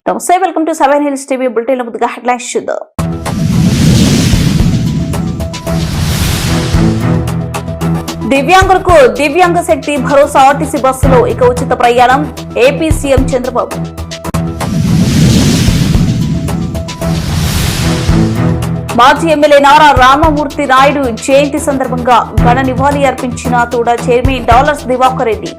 నమస్తే, welcome to 7 hills TV bulletin. ముందుగా headlines చూద్దాం. దివ్యాంగులకు దివ్యాంగ శక్తి భరోసా ఆర్టీసీ బస్సులో ఇక ఉచిత ప్రయాణం. AP CM Chandrababu. మాజీ ఎమ్మెల్యే నారా రామమూర్తి నాయుడు జయంతి సందర్భంగా ఘన నివాళి అర్పించిన తూడా చైర్మన్ డాలర్స్ దివాకర్ రెడ్డి.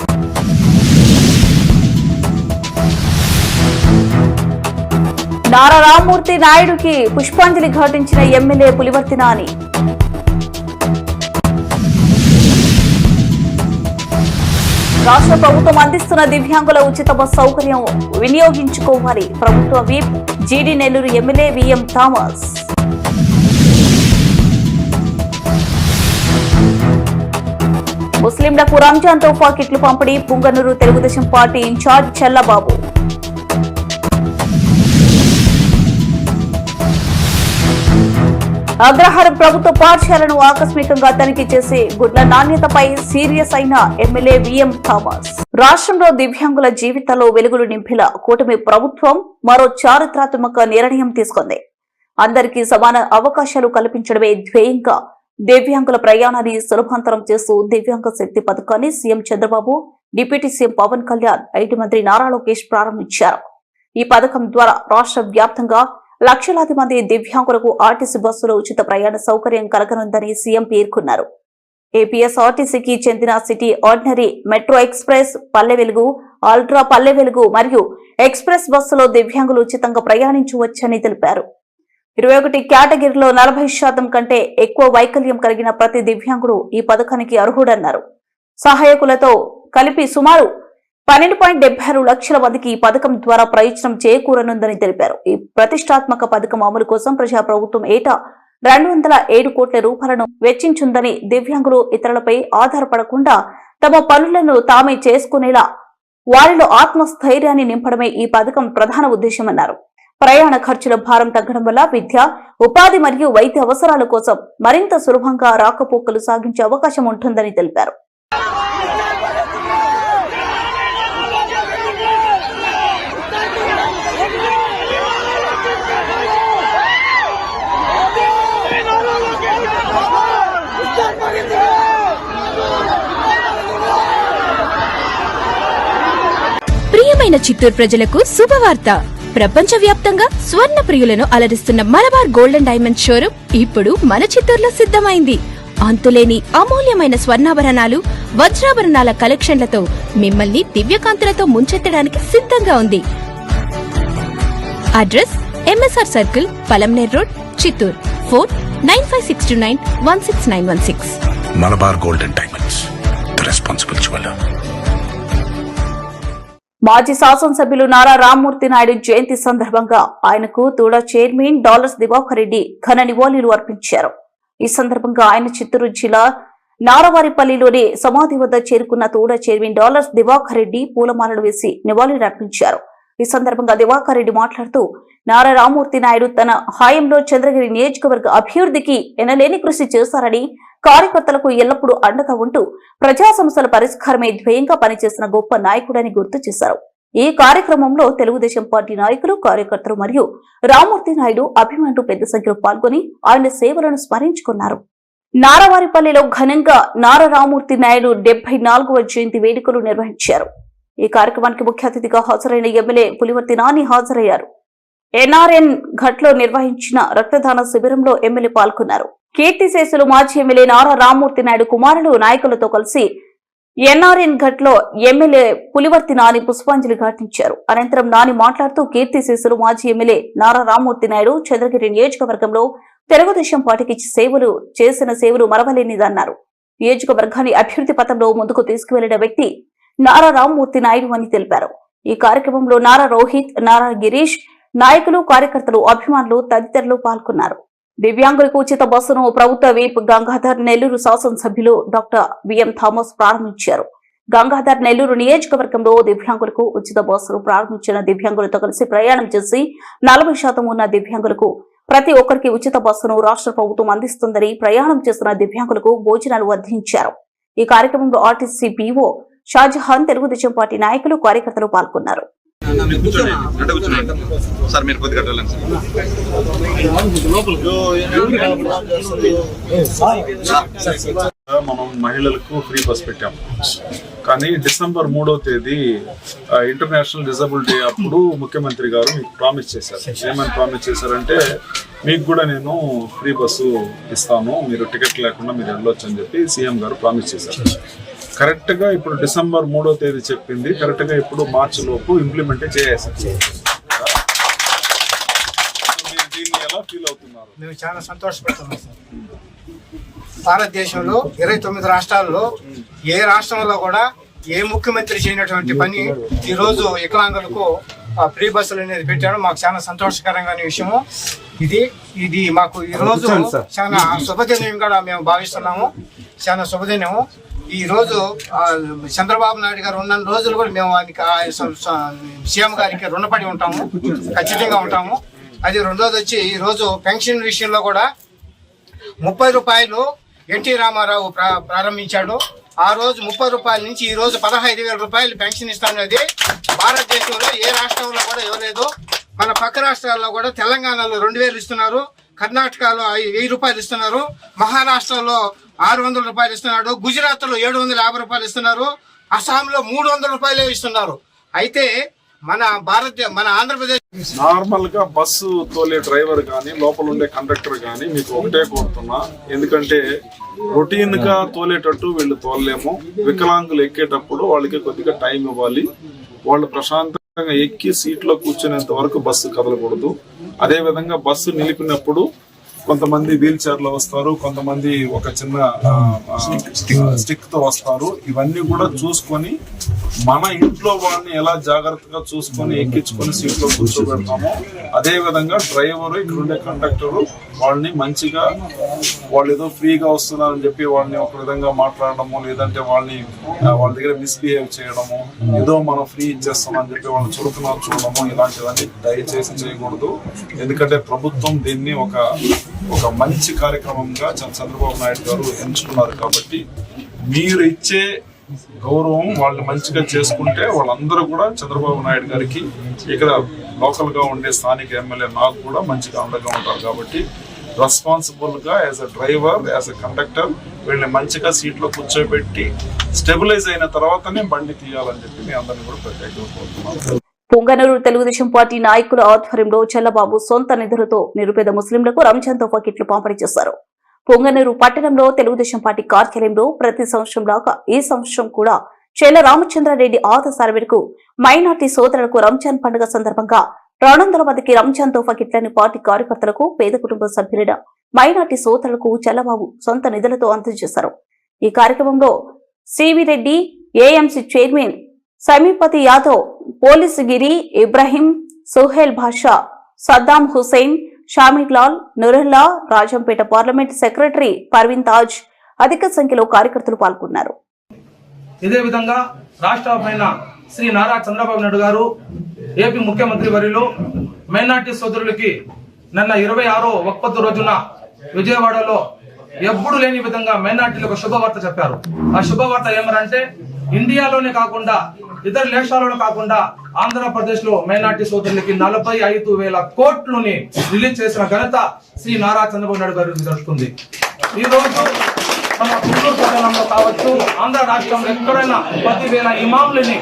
నారా రామమూర్తి నాయుడుకి పుష్పాంజలి ఘటించిన ఎమ్మెల్యే పులివర్తి నాని. రాష్ట్ర ప్రభుత్వం అందిస్తున్న దివ్యాంగుల ఉచిత బస్ సౌకర్యం వినియోగించుకోవాలి. ప్రభుత్వ విప్ జీడీ నెల్లూరు ఎమ్మెల్యే విఎం థామస్. ముస్లింలకు రంజాన్ తోఫా కిట్లు పంపిణీ. Punganur Telugu Desam party incharge Challa Babu. అగ్రహారం ప్రభుత్వ పాఠశాలను ఆకస్మికంగా తనిఖీ చేసి గుడ్ల నాణ్యతపై సీరియస్ అయిన ఎమ్మెల్యే విఎం థామస్. రాష్ట్రంలో దివ్యాంగుల జీవితాల్లో వెలుగులు నింపేలా కూటమి ప్రభుత్వం మరో చారిత్రాత్మక నిర్ణయం తీసుకుంది. అందరికీ సమాన అవకాశాలు కల్పించడమే ధ్యేయంగా దివ్యాంగుల ప్రయాణాన్ని సులభంతరం చేస్తూ దివ్యాంగ శక్తి పథకాన్ని CM Chandrababu, deputy CM Pawan Kalyan, IT మంత్రి నారా లోకేష్ ప్రారంభించారు. ఈ పథకం ద్వారా రాష్ట్ర వ్యాప్తంగా లక్షలాది మంది దివ్యాంగులకు ఆర్టీసీ బస్సులో ఉచిత ప్రయాణ సౌకర్యం కలగనుందని సీఎం పేర్కొన్నారు. ఏపీఎస్ఆర్టీసీకి చెందిన city ordinary, metro express, Palle Velugu, ultra Palle Velugu మరియు ఎక్స్ప్రెస్ బస్సులో దివ్యాంగులు ఉచితంగా ప్రయాణించవచ్చని తెలిపారు. 21 కేటగిరీలో 40% కంటే ఎక్కువ వైకల్యం కలిగిన ప్రతి దివ్యాంగుడు ఈ పథకానికి అర్హుడన్నారు. సహాయకులతో కలిపి సుమారు 12.76 లక్షల మందికి ఈ పథకం ద్వారా ప్రయోజనం చేకూరనుందని తెలిపారు. ఈ ప్రతిష్టాత్మక పథకం అమలు కోసం ప్రజాప్రభుత్వం ఏటా 207 కోట్ల రూపాయలను వెచ్చించుందని, దివ్యాంగులు ఇతరులపై ఆధారపడకుండా తమ పనులను తామే చేసుకునేలా వారిలో ఆత్మస్థైర్యాన్ని నింపడమే ఈ పథకం ప్రధాన ఉద్దేశమన్నారు. ప్రయాణ ఖర్చుల భారం తగ్గడం వల్ల విద్య, ఉపాధి మరియు వైద్య అవసరాల కోసం మరింత సులభంగా రాకపోకలు సాగించే అవకాశం ఉంటుందని తెలిపారు. ప్రియమైన చిత్తూరు ప్రజలకు శుభవార్త. ప్రపంచవ్యాప్తంగా స్వర్ణ ప్రియులను అలరిస్తున్న Malabar gold and diamond showroom ఇప్పుడు మన చిత్తూరులో సిద్ధమైంది. అంతులేని అమూల్యమైన స్వర్ణాభరణాలు, వజ్రాభరణాల కలెక్షన్లతో మిమ్మల్ని దివ్యకాంతులతో ముంచెత్తడానికి సిద్ధంగా ఉంది. Address MSR circle, Palamaner road, Chittoor. Phone 9562916916. Malabar gold and diamonds, the responsible jeweller. మాజీ శాసనసభ్యులు నారా రామమూర్తి నాయుడు జయంతి సందర్భంగా ఆయనకు తూడా చైర్మన్ డాలర్స్ దివాకర్ రెడ్డి ఘన నివాళులు అర్పించారు. ఈ సందర్భంగా ఆయన చిత్తూరు జిల్లా నారవారిపల్లిలోని సమాధి వద్ద చేరుకున్న తూడా చైర్మన్ డాలర్స్ దివాకర్ రెడ్డి పూలమాలలు వేసి నివాళులు అర్పించారు. ఈ సందర్భంగా దివాకర్ రెడ్డి మాట్లాడుతూ, నారా రామమూర్తి నాయుడు తన హాయంలో చంద్రగిరి నియోజకవర్గ అభివృద్ధికి ఎనలేని కృషి చేశారని, కార్యకర్తలకు ఎల్లప్పుడూ అండగా ఉంటూ ప్రజా సమస్యల పరిష్కారమే ధ్యేయంగా పనిచేసిన గొప్ప నాయకుడని గుర్తు చేశారు. ఈ కార్యక్రమంలో తెలుగుదేశం పార్టీ నాయకులు, కార్యకర్తలు మరియు రామమూర్తి నాయుడు అభిమానులు పెద్ద సంఖ్యలో పాల్గొని ఆయన సేవలను స్మరించుకున్నారు. నారవారిపల్లిలో ఘనంగా నారా రామమూర్తి నాయుడు 74వ జయంతి వేడుకలు నిర్వహించారు. ఈ కార్యక్రమానికి ముఖ్య అతిథిగా హాజరైన ఎమ్మెల్యే పులివర్తి నాని హాజరయ్యారు. ఎన్ఆర్ఎన్ ఘట్లో నిర్వహించిన రక్తదాన శిబిరంలో ఎమ్మెల్యే పాల్గొన్నారు. కీర్తిశేషులు మాజీ ఎమ్మెల్యే నారా రామమూర్తి నాయుడు కుమారులు, నాయకులతో కలిసి ఎన్ఆర్ఎన్ ఘట్లో ఎమ్మెల్యే పులివర్తి నాని పుష్పాంజలి ఘటించారు. అనంతరం నాని మాట్లాడుతూ, కీర్తిశేషులు మాజీ ఎమ్మెల్యే నారా రామమూర్తి నాయుడు చంద్రగిరి నియోజకవర్గంలో తెలుగుదేశం పార్టీకి చేసిన సేవలు మరవలేనిదన్నారు. నియోజకవర్గాన్ని అభివృద్ధి పథంలో ముందుకు తీసుకువెళ్లిన వ్యక్తి నారా రామమూర్తి నాయుడు అని తెలిపారు. ఈ కార్యక్రమంలో నారా రోహిత్, నారా గిరీష్, నాయకులు, కార్యకర్తలు, అభిమానులు తదితరులు పాల్గొన్నారు. దివ్యాంగులకు ఉచిత బస్సును ప్రభుత్వ విప్ గంగాధర్ నెల్లూరు శాసనసభ్యులు డాక్టర్ విఎం థామస్ ప్రారంభించారు. గంగాధర్ నెల్లూరు నియోజకవర్గంలో దివ్యాంగులకు ఉచిత బస్సును ప్రారంభించిన దివ్యాంగులతో కలిసి ప్రయాణం చేసి 40% ఉన్న దివ్యాంగులకు ప్రతి ఒక్కరికి ఉచిత బస్సును రాష్ట్ర ప్రభుత్వం అందిస్తుందని, ప్రయాణం చేస్తున్న దివ్యాంగులకు భోజనాలు అందించారు. ఈ కార్యక్రమంలో RTC PO Shahjahan, Telugu Desam party నాయకులు, కార్యకర్తలు పాల్గొన్నారు. సార్ మీరు కొద్దిగా వెళ్ళండి సార్. మనం మహిళలకు ఫ్రీ బస్ పెట్టాం, కానీ డిసెంబర్ 3వ తేదీ ఇంటర్నేషనల్ డిజబుల్ డే అప్పుడు ముఖ్యమంత్రి గారు మీకు ప్రామిస్ చేశారు. ఏమని ప్రామిస్ చేశారంటే, మీకు కూడా నేను ఫ్రీ బస్సు ఇస్తాను, మీరు టికెట్ లేకుండా మీరు వెళ్ళొచ్చు అని చెప్పి సీఎం గారు ప్రామిస్ చేశారు. కరెక్ట్ గా ఇప్పుడు డిసెంబర్ 3వ తేదీ చెప్పింది, కరెక్ట్ గా ఇప్పుడు మార్చి లోపు ఇంప్లిమెంట్ చేసేసారు. దీన్ని ఎలా ఫీల్ అవుతున్నారు? మేము చాలా సంతోషపడుతున్నాం సార్. భారతదేశంలో 29 రాష్ట్రాల్లో ఏ రాష్ట్రంలో కూడా ఏ ముఖ్యమంత్రి చేయనటువంటి పని ఈరోజు వికలాంగులకు ఫ్రీ బస్సులు అనేది పెట్టాడు. మాకు చాలా సంతోషకరంగా విషయము ఇది మాకు ఈ రోజు చాలా శుభదినం కూడా మేము భావిస్తున్నాము. చాలా శుభదినము. ఈ రోజు చంద్రబాబు నాయుడు గారు ఉన్న రోజులు కూడా మేము సీఎం గారికి రుణపడి ఉంటాము, ఖచ్చితంగా ఉంటాము. అది రెండోది వచ్చి ఈ రోజు పెన్షన్ విషయంలో కూడా 30 రూపాయలు ఎన్టీ రామారావు ప్రారంభించాడు. ఆ రోజు 30 రూపాయల నుంచి ఈ రోజు 15,000 రూపాయలు పెన్షన్ ఇస్తానది భారతదేశంలో ఏ రాష్ట్రంలో కూడా ఇవ్వలేదు. మన పక్క రాష్ట్రాల్లో కూడా తెలంగాణలో 2,000 ఇస్తున్నారు, కర్ణాటకలో 1,000 రూపాయలు ఇస్తున్నారు, మహారాష్ట్రలో 600 రూపాయలు ఇస్తున్నాడు, గుజరాత్ లో 750 రూపాయలు ఇస్తున్నారు, అస్సాంలో 300 రూపాయలే ఇస్తున్నారు. అయితే మన ఆంధ్రప్రదేశ్ నార్మల్ గా బస్సు తోలే డ్రైవర్ కానీ లోపల ఉండే కండక్టర్ కానీ మీకు ఒకటే కోరుతున్నా, ఎందుకంటే రొటీన్ గా తోలేటట్టు వీళ్ళు తోలలేము. వికలాంగులు ఎక్కేటప్పుడు వాళ్ళకి కొద్దిగా టైం ఇవ్వాలి. వాళ్ళు ప్రశాంతంగా ఎక్కి సీట్లో కూర్చునేంత వరకు బస్సు కదలకూడదు. అదే విధంగా బస్సు నిలిపినప్పుడు కొంతమంది వీల్ చైర్ లో వస్తారు, కొంతమంది ఒక చిన్న స్టిక్ తో వస్తారు. ఇవన్నీ కూడా చూసుకొని మన ఇంట్లో వాళ్ళని ఎలా జాగ్రత్తగా చూసుకొని ఎక్కించుకొని సీట్ లో కూర్చోబెడతామో అదే విధంగా డ్రైవర్, ఇక్కడ ఉండే కండక్టర్ వాళ్ళని మంచిగా, వాళ్ళు ఏదో ఫ్రీగా వస్తున్నారని చెప్పి వాళ్ళని ఒక విధంగా మాట్లాడడము, లేదంటే వాళ్ళ దగ్గర మిస్బిహేవ్ చేయడము, ఏదో మనం ఫ్రీ ఇచ్చేస్తున్నాం అని చెప్పి వాళ్ళని చూడడము, ఇలాంటివన్నీ దయచేసి చేయకూడదు. ఎందుకంటే ప్రభుత్వం దీన్ని ఒక మంచి కార్యక్రమంగా చంద్రబాబు నాయుడు గారు ఎంచుకున్నారు. కాబట్టి మీరు ఇచ్చే గౌరవం వాళ్ళు మంచిగా చేసుకుంటే వాళ్ళందరూ కూడా చంద్రబాబు నాయుడు గారికి, ఇక్కడ లోకల్ గా ఉండే స్థానిక ఎమ్మెల్యే నాకు కూడా మంచిగా అండగా ఉంటారు. కాబట్టి రెస్పాన్సిబుల్ గా as a driver, as a conductor వీళ్ళని మంచిగా సీట్లో కూర్చోబెట్టి స్టెబిలైజ్ అయిన తర్వాతనే బండి తీయాలని చెప్పి మీ అందరినీ కూడా ప్రత్యేకంగా కోరుతున్నాను. పొంగనూరు తెలుగుదేశం పార్టీ నాయకుల ఆధ్వర్యంలో చల్లబాబు సొంత నిధులతో నిరుపేద ముస్లింలకు రంజాన్ తోఫా కిట్లు పంపిణీ చేశారు. పొంగనూరు పట్టణంలో తెలుగుదేశం పార్టీ కార్యాలయంలో ప్రతి సంవత్సరం లాగా ఈ సంవత్సరం కూడా చెల్ల రామచంద్రారెడ్డి ఆదేశాల మేరకు మైనార్టీ సోదరులకు రంజాన్ పండుగ సందర్భంగా 200 మందికి రంజాన్ తోఫా కిట్లని పార్టీ కార్యకర్తలకు, పేద కుటుంబ సభ్యులైన మైనార్టీ సోదరులకు చల్లబాబు సొంత నిధులతో అందజేశారు. ఈ కార్యక్రమంలో CV Reddy, AMC chairman సమీపతి Yadav, police గిరి, ఇబ్రాహీం, సుహేల్ భాషా, సద్దాం హుసేన్, షామీర్ లాల్, నురుల్లా, రాజంపేట పార్లమెంట్ సెక్రటరీ పర్వీన్ తాజ్ అధిక సంఖ్యలో కార్యకర్తలు పాల్గొన్నారు. ఇదే విధంగా రాష్ట్ర పైన శ్రీ నారా చంద్రబాబు నాయుడు గారు, ఏపీ ముఖ్యమంత్రి వర్యులు మైనార్టీ సోదరులకి నిన్న 26వ వక్ఫ్ రోజున విజయవాడలో ఎప్పుడు లేని విధంగా మైనార్టీలకు శుభవార్త చెప్పారు. ఆ శుభవార్త ఏమనంటే, ఇండియాలోనే కాకుండా ఇతర దేశాలలో కాకుండా ఆంధ్రప్రదేశ్ లో మైనార్టీ సోదరులకి 45,000 కోట్లని రిలీజ్ చేసిన ఘనత శ్రీ నారా చంద్రబాబు నాయుడు గారికి దొరుకుతుంది. ఈ రోజు మన గుంటూరు పట్టణంలో కావచ్చు, ఆంధ్ర రాష్ట్రంలో ఎక్కడైనా 10,000 ఇమాంలని,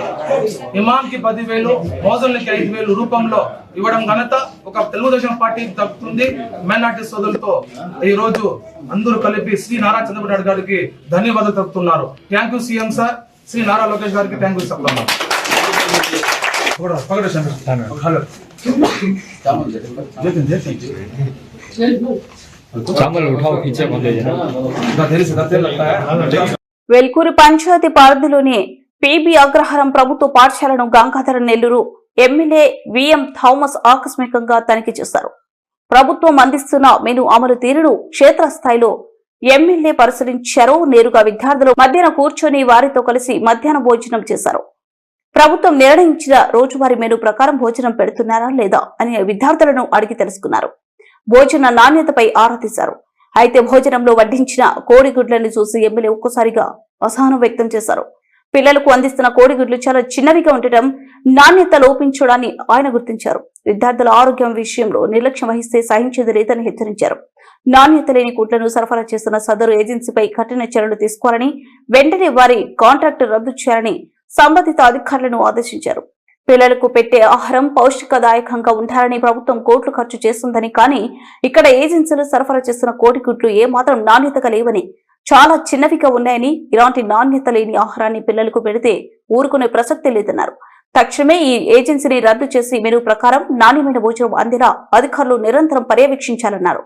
ఇమాంకి 10,000, మోజులకి 5,000 రూపంలో ఇవ్వడం ఘనత ఒక తెలుగుదేశం పార్టీకి దక్కుతుంది. మైనార్టీ సోదరులతో ఈ రోజు అందరూ కలిపి శ్రీ నారా చంద్రబాబు నాయుడు గారికి ధన్యవాదాలు తెలుపుతున్నారు. Thank you CM sir. Shri Nara Lokesh గారికి థ్యాంక్ యూ చెప్తున్నాను. వెల్కూరు పంచాయతీ పరిధిలోని పిబి అగ్రహారం ప్రభుత్వ పాఠశాలను Gangadhara Nellore MLA VM Thomas ఆకస్మికంగా తనిఖీ చేశారు. ప్రభుత్వం అందిస్తున్న మెను అమలు తీరును క్షేత్రస్థాయిలో ఎమ్మెల్యే పరిశీలించారు. నేరుగా విద్యార్థులు మధ్యాహ్నం కూర్చొని వారితో కలిసి మధ్యాహ్న భోజనం చేశారు. ప్రభుత్వం నిర్ణయించిన రోజువారీ మెను ప్రకారం భోజనం పెడుతున్నారా లేదా అని విద్యార్థులను అడిగి తెలుసుకున్నారు. భోజన నాణ్యతపై ఆరా తీశారు. అయితే భోజనంలో వడ్డించిన కోడిగుడ్లను చూసి ఎమ్మెల్యే ఒక్కసారిగా అసహనం వ్యక్తం చేశారు. పిల్లలకు అందిస్తున్న కోడిగుడ్లు చాలా చిన్నవిగా ఉండటం, నాణ్యత లోపించడాన్ని ఆయన గుర్తించారు. విద్యార్థుల ఆరోగ్యం విషయంలో నిర్లక్ష్యం వహిస్తే సహించేది లేదని హెచ్చరించారు. నాణ్యత లేని గుడ్లను సరఫరా చేస్తున్న సదరు ఏజెన్సీపై కఠిన చర్యలు తీసుకోవాలని, వెంటనే వారి కాంట్రాక్టు రద్దు చేయాలని సంబంధిత అధికారులను ఆదేశించారు. పిల్లలకు పెట్టే ఆహారం పౌష్టికదాయకంగా ఉండాలని ప్రభుత్వం కోట్లు ఖర్చు చేస్తుందని, కానీ ఇక్కడ ఏజెన్సీలు సరఫరా చేస్తున్న కోడిగుడ్లు ఏమాత్రం నాణ్యతగా లేవని, చాలా చిన్నవిగా ఉన్నాయని, ఇలాంటి నాణ్యత లేని ఆహారాన్ని పిల్లలకు పెడితే ఊరుకునే ప్రసక్తి లేదన్నారు. తక్షణమే ఈ ఏజెన్సీని రద్దు చేసి మెనూ ప్రకారం నాణ్యమైన భోజనం అందేలా అధికారులు నిరంతరం పర్యవేక్షించాలన్నారు.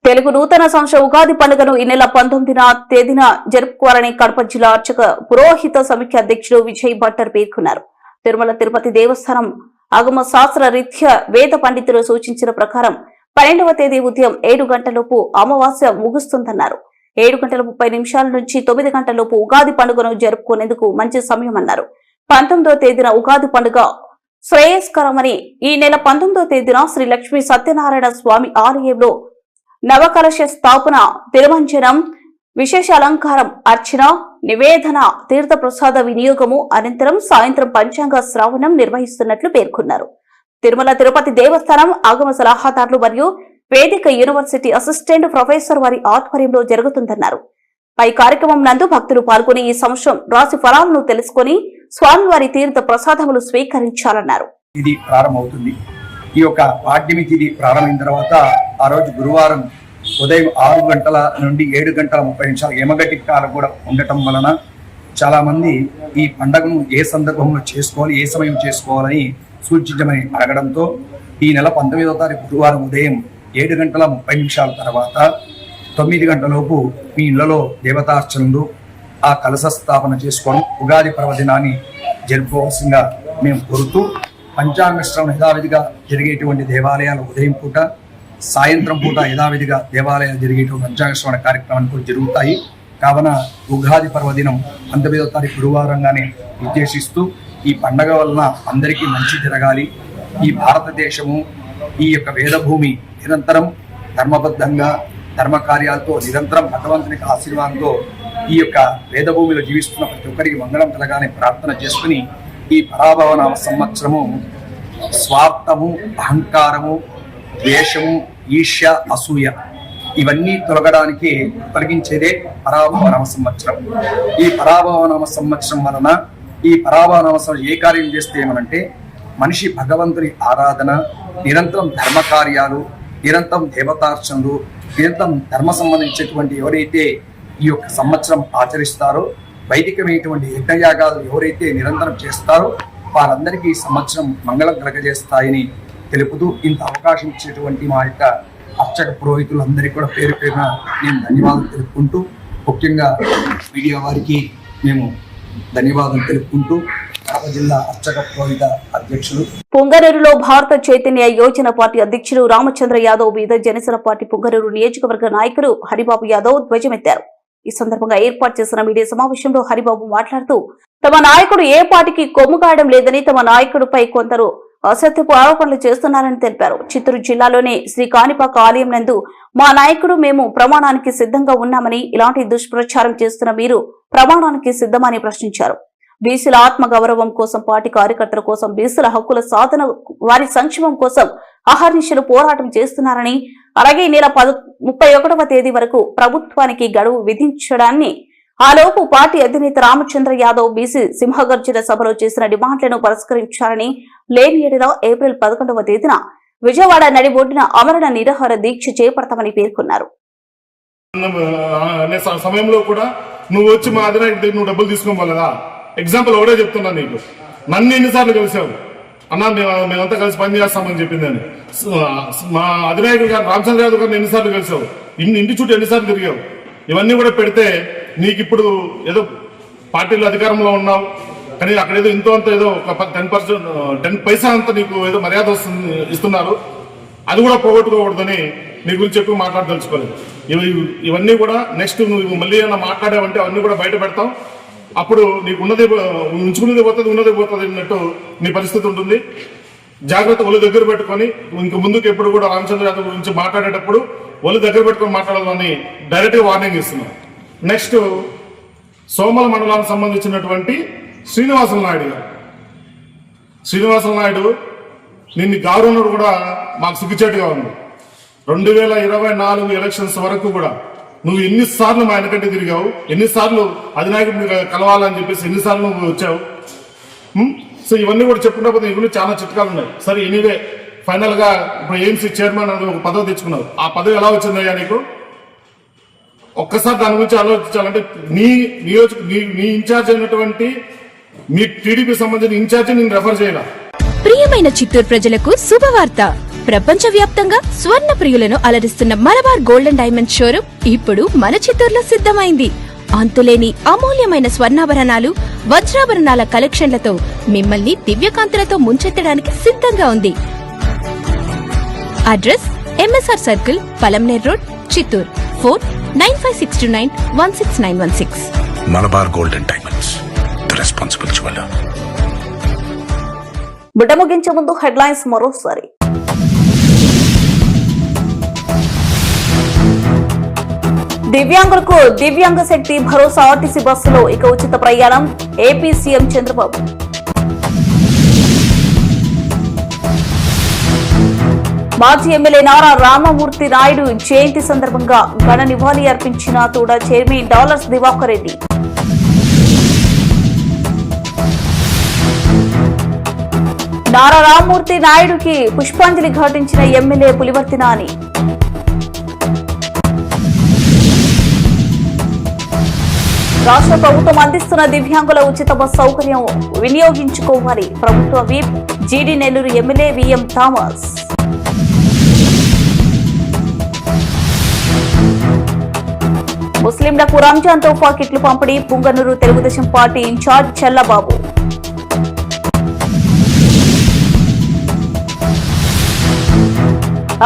తెలుగు నూతన సంవత్సర ఉగాది పండుగను ఈ నెల 19వ తేదీన జరుపుకోవాలని కడప జిల్లా అర్చక పురోహిత సమితి అధ్యక్షుడు విజయ్ భట్టర్ పేర్కొన్నారు. తిరుమల తిరుపతి దేవస్థానం ఆగమ శాస్త్ర రీత్యా వేద పండితులు సూచించిన ప్రకారం 12వ తేదీ ఉదయం 7 గంటలలోపు అమావాస్య ముగుస్తుందన్నారు. 7:30 నుంచి 9 గంటలలోపు ఉగాది పండుగను జరుపుకునేందుకు మంచి సమయం అన్నారు. 19వ తేదీన ఉగాది పండుగ శ్రేయస్కరమని, ఈ నెల 19వ తేదీన శ్రీ లక్ష్మీ సత్యనారాయణ స్వామి ఆలయంలో నవకలశ స్థాపన, తిరుమంజనం, విశేష అలంకారం, అర్చన, నివేదన, తీర్థప్రసాద వినియోగము అనంతరం సాయంత్రం పంచాంగ శ్రావణం నిర్వహిస్తున్నట్లు పేర్కొన్నారు. తిరుమల తిరుపతి దేవస్థానం ఆగమ సలహాదారులు మరియు వేదిక యూనివర్సిటీ అసిస్టెంట్ ప్రొఫెసర్ వారి ఆధ్వర్యంలో జరుగుతుందన్నారు. పై కార్యక్రమం నందు భక్తులు పాల్గొని ఈ సంవత్సరం రాశి ఫలాలను తెలుసుకుని స్వామివారి తీర్థ ప్రసాదములు స్వీకరించాలన్నారు. ఇది ప్రారంభమవుతుంది. ఈ యొక్క పాడ్యమి తిథి ప్రారంభమైన తర్వాత ఆ రోజు గురువారం ఉదయం 6 గంటల నుండి 7:30 యమగటి కాలం కూడా ఉండటం వలన చాలా మంది ఈ పండుగను ఏ సందర్భంలో చేసుకోవాలి, ఏ సమయం చేసుకోవాలని సూచించమని అడగడంతో ఈ నెల 19వ తారీఖు గురువారం ఉదయం 7:30 తర్వాత 9 గంటలలోపు మీ ఇళ్లలో దేవతార్చనలు, ఆ కలశ స్థాపన చేసుకోవడం, ఉగాది పర్వదినాన్ని జరుపుకోవాల్సిందిగా మేము కోరుతూ పంచాంగ శ్రవణ యథావిధిగా జరిగేటువంటి దేవాలయాలు ఉదయం పూట, సాయంత్రం పూట యథావిధిగా దేవాలయాలు జరిగేటువంటి పంచాంగ శ్రవణ కార్యక్రమాలు కూడా జరుగుతాయి. కావున ఉగాది పర్వదినం 19వ తారీఖు గురువారంగానే ఉద్దేశిస్తూ ఈ పండగ వలన అందరికీ మంచి జరగాలి, ఈ భారతదేశము ఈ యొక్క వేదభూమి నిరంతరం ధర్మబద్ధంగా ధర్మ కార్యాలతో నిరంతరం భగవంతునికి ఆశీర్వాదంతో ఈ యొక్క వేదభూమిలో జీవిస్తున్న ప్రతి ఒక్కరికి మంగళం కలగాలని ప్రార్థన చేసుకుని ఈ పరాభవనామ సంవత్సరము స్వార్థము, అహంకారము, ద్వేషము, ఈర్ష్య, అసూయ ఇవన్నీ తొలగడానికి తొలగించేదే పరాభవనామ సంవత్సరం. ఈ పరాభవనామ సంవత్సరం వలన ఈ పరాభవనామ సంవత్సరం ఏ కార్యం చేస్తే ఏమనంటే మనిషి భగవంతుని ఆరాధన, నిరంతరం ధర్మ కార్యాలు, నిరంతరం దేవతార్చనలు, నిరంతరం ధర్మ సంబంధించేటువంటి ఎవరైతే ఈ యొక్క సంవత్సరం ఆచరిస్తారో, వైదికమైనటువంటి యజ్ఞయాగాలు ఎవరైతే నిరంతరం చేస్తారో వారందరికీ ఈ సంవత్సరం మంగళం కలగజేస్తాయని తెలుపుతూ ఇంత అవకాశం ఇచ్చేటువంటి మా యొక్క అర్చక పురోహితులందరికీ కూడా పేరు పేరున నేను ధన్యవాదాలు తెలుపుకుంటూ, ముఖ్యంగా మీడియా వారికి మేము ధన్యవాదాలు తెలుపుకుంటూ కడప జిల్లా అర్చక పురోహిత అధ్యక్షులు పుంగనూరులో భారత చైతన్య యోజన పార్టీ అధ్యక్షులు రామచంద్ర యాదవ్ మీద జనసేన పార్టీ పుంగనూరు నియోజకవర్గ నాయకులు హరిబాబు యాదవ్ ధ్వజమెత్తారు. ఈ సందర్భంగా ఏర్పాటు చేసిన మీడియా సమావేశంలో హరిబాబు మాట్లాడుతూ తమ నాయకుడు ఏ పార్టీకి కొమ్ము కాయడం లేదని, తమ నాయకుడిపై కొందరు అసత్యపు ఆరోపణలు చేస్తున్నారని తెలిపారు. చిత్తూరు జిల్లాలోని శ్రీ కాణిపాక ఆలయం నందు మా నాయకుడు మేము ప్రమాణానికి సిద్ధంగా ఉన్నామని, ఇలాంటి దుష్ప్రచారం చేస్తున్న మీరు ప్రమాణానికి సిద్ధమని ప్రశ్నించారు. బీసీల ఆత్మ గౌరవం కోసం, పార్టీ కార్యకర్తల కోసం, బీసీల హక్కుల సాధన, వారి సంక్షేమం కోసం అహర్నిశలు పోరాటం చేస్తున్నారని, అలాగే ఈ నెల 31వ తేదీ వరకు ప్రభుత్వానికి గడువు విధించడాన్ని ఆలోపు పార్టీ అధినేత రామచంద్ర యాదవ్ బీసీ సింహగర్జన సభలో చేసిన డిమాండ్లను పరిష్కరించాలని లేని ఏడాది ఏప్రిల్ 11వ తేదీన విజయవాడ నడిబొడ్డున ఆమరణ నిరాహార దీక్ష చేపడతామని పేర్కొన్నారు. అనే సమయంలో కూడా నువ్వు వచ్చి మా అధినాయకుడి దగ్గర నువ్వు డబ్బులు తీసుకోవాలదా? ఎగ్జాంపుల్ ఒకటే చెప్తున్నా నీకు. నన్ను ఎన్నిసార్లు కలిసావు అన్నా, మేమంతా కలిసి పని చేస్తామని చెప్పింది అని. మా అధినాయకుడు గారు రామచంద్ర యాదవ్ గారిని ఎన్నిసార్లు కలిసావు, ఇంటి చుట్టూ ఎన్నిసార్లు తిరిగావు. ఇవన్నీ కూడా పెడితే నీకు ఇప్పుడు ఏదో పార్టీలో అధికారంలో ఉన్నావు కానీ అక్కడ ఏదో ఇంతో అంత ఏదో ఒక 10 పైసా అంత నీకు ఏదో మర్యాద ఇస్తున్నారు. అది కూడా పోగొట్టుకోకూడదని నీ గురించి ఎక్కువ మాట్లాడదలుచుకోలేదు. ఇవన్నీ కూడా నెక్స్ట్ నువ్వు మళ్ళీ ఏమన్నా మాట్లాడావంటే అవన్నీ కూడా బయట పెడతాం. అప్పుడు నీకు ఉంచుకున్నది పోతుంది, ఉన్నది పోతుంది అన్నట్టు నీ పరిస్థితి ఉంటుంది. జాగ్రత్త ఒళ్ళు దగ్గర పెట్టుకొని ఇంక ముందుకు ఎప్పుడు కూడా రామచంద్ర యాదవ్ గురించి మాట్లాడేటప్పుడు ఒళ్ళు దగ్గర పెట్టుకొని మాట్లాడాలని డైరెక్ట్ గా వార్నింగ్ ఇస్తున్నాం. నెక్స్ట్ సోమల మండలానికి సంబంధించినటువంటి శ్రీనివాసులు నాయుడు గారు. శ్రీనివాసులు నాయుడు నిన్ను గవర్నర్ కూడా మాకు సిగ్గుచేటుగా ఉంది. 2024 ఎలక్షన్స్ వరకు కూడా నువ్వు ఎన్నిసార్లు మా వెనకంటే తిరిగావు, ఎన్నిసార్లు అధినాయకుడిని కలవాలని చెప్పేసి ఎన్నిసార్లు నువ్వు వచ్చావు. సో ఇవన్నీ కూడా చెప్పుకుంటే ఇవన్నీ చాలా చిట్కాలు ఉన్నాయి. సరే ఎనీవే ఫైనల్ గా ఇప్పుడు ఏఎంసీ చైర్మన్ అనేది ఒక పదవి తెచ్చుకున్నావు. ఆ పదవి ఎలా వచ్చిందయ్యా నీకు? ఒక్కసారి దాని గురించి ఆలోచించాలంటే నీ ఇన్ఛార్జ్ అయినటువంటి మీ టీడీపీ సంబంధించిన ఇన్ఛార్జ్ నేను రెఫర్ చేయాల. ప్రియమైన చిత్తూరు ప్రజలకు శుభవార్త. ప్రపంచ వ్యాప్తంగా స్వర్ణ ప్రియులను అలరిస్తున్న మలబార్ గోల్డెన్ డైమండ్ షోరూమ్ ఇప్పుడు మన చిత్తూరులో సిద్ధమైంది. అంతులేని అమూల్యమైన స్వర్ణాభరణాలు, వజ్రాభరణాల కలెక్షన్లతో మిమ్మల్ని దివ్యకాంతులతో ముంచెత్తడానికి సిద్ధంగా ఉంది. Address MSR circle, Palamaner road, Chittoor. Phone 9562916916. Malabar Golden Diamonds, the responsible jeweler. బిడ్డ ముగించే ముందు హెడ్లైన్స్ మరోసారి. దివ్యాంగులకు దివ్యాంగ శక్తి భరోసా ఆర్టీసీ బస్సులో ఇక ఉచిత ప్రయాణం. AP CM Chandrababu. మాజీ ఎమ్మెల్యే నారా రామమూర్తి నాయుడు జయంతి సందర్భంగా ఘన నివాళి అర్పించిన తూడ చైర్మన్ డాలర్స్ దివాకర్ రెడ్డి. నారా రామమూర్తి నాయుడుకి పుష్పాంజలి ఘటించిన ఎమ్మెల్యే పులివర్తి నాని. రాష్ట్ర ప్రభుత్వం అందిస్తున్న దివ్యాంగుల ఉచిత బస్ సౌకర్యం వినియోగించుకోవాలి. ప్రభుత్వ విప్ జీడీ నెల్లూరు ఎమ్మెల్యే విఎం థామస్. ముస్లింలకు రంజాన్ తోఫా కిట్లు పంపిణీ. Punganur Telugu Desam party incharge Challa Babu.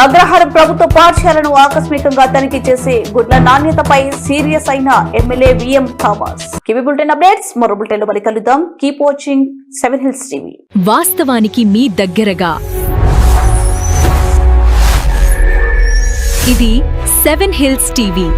అగ్రహారం ప్రభుత్వ పాఠశాలను ఆకస్మికంగా తనిఖీ చేసి గుడ్ల నాణ్యతపై సీరియస్ అయిన ఎమ్మెల్యే విఎం థామస్. కివి బులెటిన్ అప్డేట్స్ మరో బులెటిన్ లో మళ్ళీ కలుద్దాం. Keep watching 7 Hills TV. వాస్తవానికి మీ దగ్గరగా ఇది 7 Hills టీవీ.